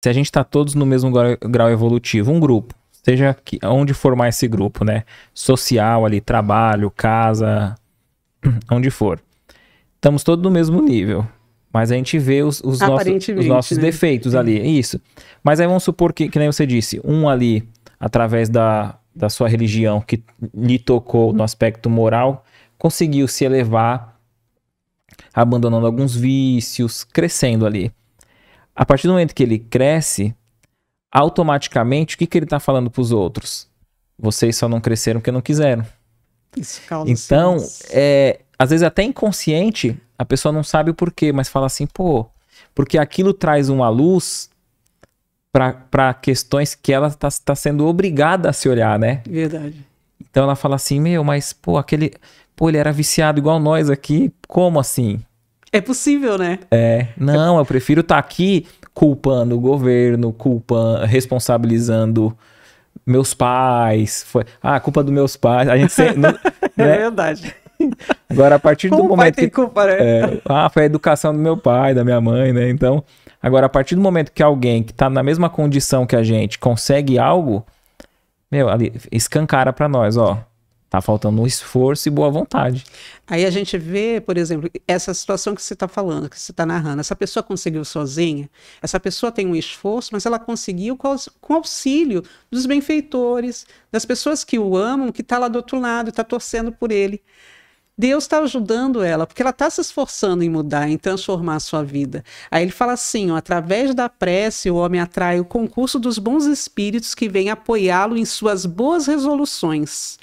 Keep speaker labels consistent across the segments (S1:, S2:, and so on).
S1: se a gente tá todos no mesmo grau evolutivo, um grupo, seja onde formar esse grupo, né? Social ali, trabalho, casa, onde for. Estamos todos no mesmo nível. Mas a gente vê os nossos
S2: né?
S1: defeitos ali. Isso. Mas aí vamos supor que nem você disse, um ali, através da sua religião, que lhe tocou no aspecto moral, conseguiu se elevar, abandonando alguns vícios, crescendo ali. A partir do momento que ele cresce, automaticamente, o que ele está falando para os outros? Vocês só não cresceram porque não quiseram.
S2: Isso causa
S1: Então, às vezes até inconsciente, a pessoa não sabe o porquê, mas fala assim, pô, porque aquilo traz uma luz para questões que ela tá sendo obrigada a se olhar, né?
S2: Verdade.
S1: Então ela fala assim, mas ele era viciado igual nós aqui, como assim?
S2: É possível, né?
S1: Não, eu prefiro estar aqui culpando o governo, responsabilizando meus pais. Culpa dos meus pais. A gente né?
S2: É verdade.
S1: Agora, a partir do momento
S2: tem culpa, né?
S1: foi a educação do meu pai, da minha mãe, né? Então, agora, a partir do momento que alguém que tá na mesma condição que a gente consegue algo, ali, escancara pra nós, ó. Tá faltando um esforço e boa vontade.
S2: Aí a gente vê, por exemplo, essa situação que você está falando, que você está narrando. Essa pessoa conseguiu sozinha, essa pessoa tem um esforço, mas ela conseguiu com auxílio dos benfeitores, das pessoas que o amam, que está lá do outro lado, está torcendo por ele. Deus está ajudando ela, porque ela está se esforçando em mudar, em transformar a sua vida. Aí ele fala assim, ó, através da prece, o homem atrai o concurso dos bons espíritos que vêm apoiá-lo em suas boas resoluções.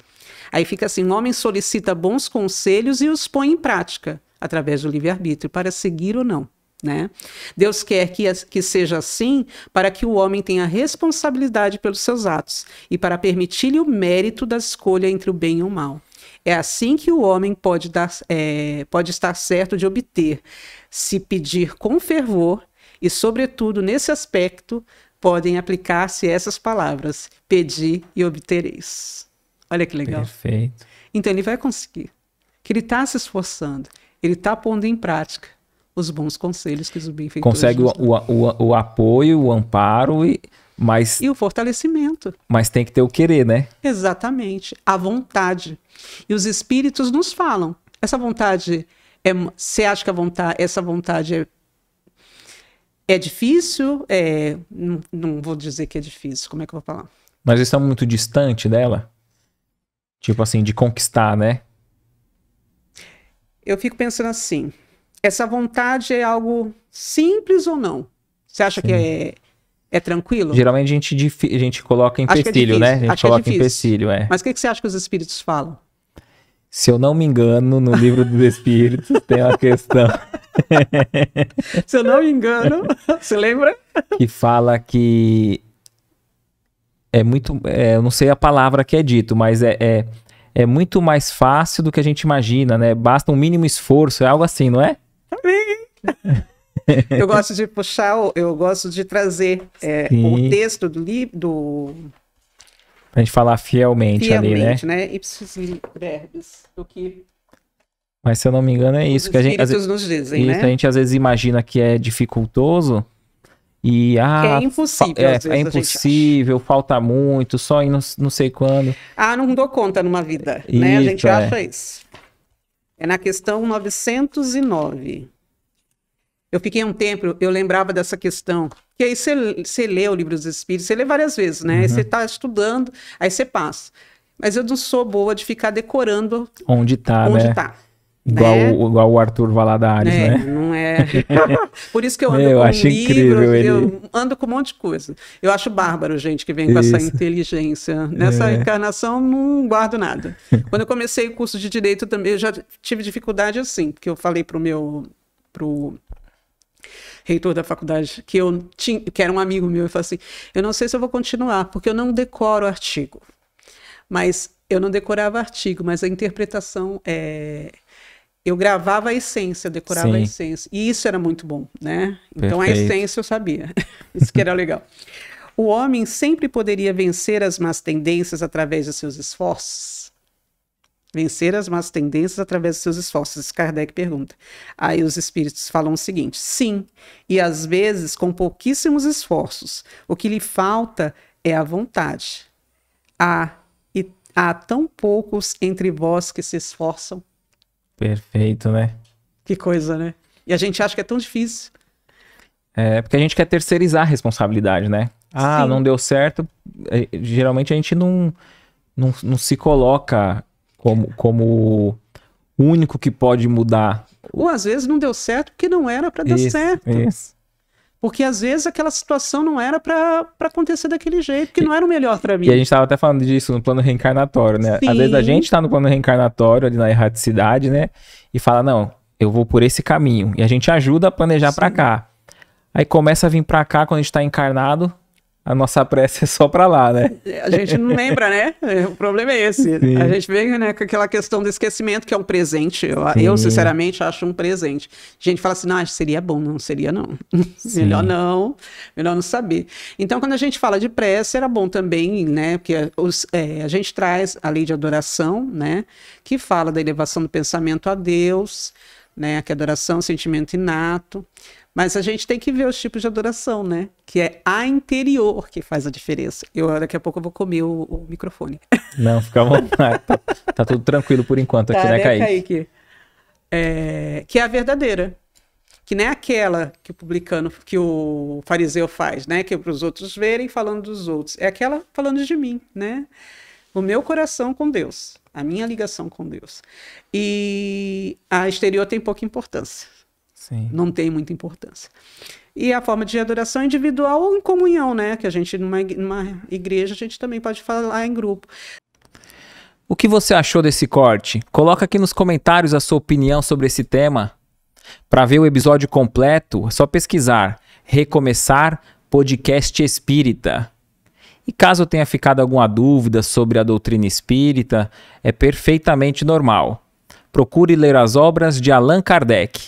S2: Aí fica assim, o homem solicita bons conselhos e os põe em prática, através do livre-arbítrio, para seguir ou não. Né? Deus quer que seja assim para que o homem tenha responsabilidade pelos seus atos e para permitir-lhe o mérito da escolha entre o bem e o mal. É assim que o homem pode estar certo de obter, se pedir com fervor e, sobretudo, nesse aspecto, podem aplicar-se essas palavras, pedi e obtereis. Olha que legal.
S1: Perfeito.
S2: Então ele vai conseguir. Que ele está se esforçando. Ele está pondo em prática os bons conselhos que os benfeitores
S1: consegue o apoio, o amparo, e
S2: o fortalecimento.
S1: Mas tem que ter o querer, né?
S2: Exatamente. A vontade. E os espíritos nos falam. Essa vontade, você acha que essa vontade é difícil? Não vou dizer que é difícil. Como é que eu vou falar?
S1: Mas eles estão muito distante dela? Tipo assim, de conquistar, né?
S2: Eu fico pensando assim, essa vontade é algo simples ou não? Você acha Sim. que é tranquilo?
S1: Geralmente a gente coloca empecilho, né? A gente coloca empecilho,
S2: Mas o que você acha que os espíritos falam?
S1: Se eu não me engano, no livro dos espíritos tem uma questão...
S2: Se eu não me engano, você lembra?
S1: Que fala que... eu não sei a palavra que é dito, mas é muito mais fácil do que a gente imagina, né? Basta um mínimo esforço, é algo assim, não é?
S2: Eu gosto de eu gosto de trazer o texto do livro,
S1: pra gente falar fielmente ali, né?
S2: Ipsis verbis, do que...
S1: Mas se eu não me engano é isso.
S2: Os espíritos nos dizem,
S1: né? A gente às vezes imagina que é dificultoso, que
S2: é impossível,
S1: é impossível, falta muito, só em não sei quando.
S2: Não dou conta numa vida, né? A gente acha isso. É na questão 909. Eu fiquei um tempo, eu lembrava dessa questão, que aí você lê o livro dos Espíritos, você lê várias vezes, né? Aí você está estudando, aí você passa. Mas eu não sou boa de ficar decorando
S1: onde está, né?
S2: Tá.
S1: Igual o Arthur Valadares, né?
S2: Não é. Por isso que eu ando com livros, eu ando com um monte de coisa. Eu acho bárbaro, gente, que vem com essa inteligência. Nessa encarnação, não guardo nada. Quando eu comecei o curso de Direito também, eu já tive dificuldade assim, porque eu falei pro reitor da faculdade, que era um amigo meu, e falei assim, eu não sei se eu vou continuar, porque eu não decoro artigo. Mas eu não decorava artigo, mas a interpretação eu gravava a essência, decorava a essência. E isso era muito bom, né? Então a essência eu sabia. Isso que era legal. O homem sempre poderia vencer as más tendências através de seus esforços? Vencer as más tendências através dos seus esforços. Kardec pergunta. Aí os espíritos falam o seguinte: sim, e às vezes com pouquíssimos esforços. O que lhe falta é a vontade. Há tão poucos entre vós que se esforçam.
S1: Perfeito, né?
S2: Que coisa, né? E a gente acha que é tão difícil.
S1: É, porque a gente quer terceirizar a responsabilidade, né? Ah,
S2: Sim.
S1: não deu certo. Geralmente a gente não se coloca como o único que pode mudar.
S2: Ou às vezes não deu certo porque não era para dar certo.
S1: Isso.
S2: Porque às vezes aquela situação não era para acontecer daquele jeito, que não era o melhor para mim.
S1: E a gente estava até falando disso no plano reencarnatório, né?
S2: Sim.
S1: Às vezes a gente está no plano reencarnatório, ali na erraticidade, né? E fala, não, eu vou por esse caminho. E a gente ajuda a planejar para cá. Aí começa a vir para cá, quando a gente está encarnado, a nossa prece é só para lá, né?
S2: A gente não lembra, né? O problema é esse.
S1: Sim.
S2: A gente vem, né, com aquela questão do esquecimento, que é um presente. Eu sinceramente, acho um presente. A gente fala assim, não, seria bom. Não seria, não. Melhor não saber. Então, quando a gente fala de prece, era bom também, né? Porque a gente traz a lei de adoração, né? Que fala da elevação do pensamento a Deus, né? Que é adoração, sentimento inato. Mas a gente tem que ver os tipos de adoração, né? Que é a interior que faz a diferença. Daqui a pouco eu vou comer o microfone.
S1: Não, fica à vontade. Tá tudo tranquilo por enquanto aqui, né, Kaique?
S2: Que é a verdadeira. Que não é aquela que o publicano, que o fariseu faz, né? Que é para os outros verem falando dos outros. É aquela falando de mim, né? O meu coração com Deus. A minha ligação com Deus. E a exterior tem pouca importância.
S1: Sim.
S2: Não tem muita importância. E a forma de adoração individual ou em comunhão, né? Que a gente, numa igreja, a gente também pode falar em grupo.
S1: O que você achou desse corte? Coloca aqui nos comentários a sua opinião sobre esse tema. Para ver o episódio completo, é só pesquisar Recomeçar Podcast Espírita. E caso tenha ficado alguma dúvida sobre a doutrina espírita, é perfeitamente normal. Procure ler as obras de Allan Kardec.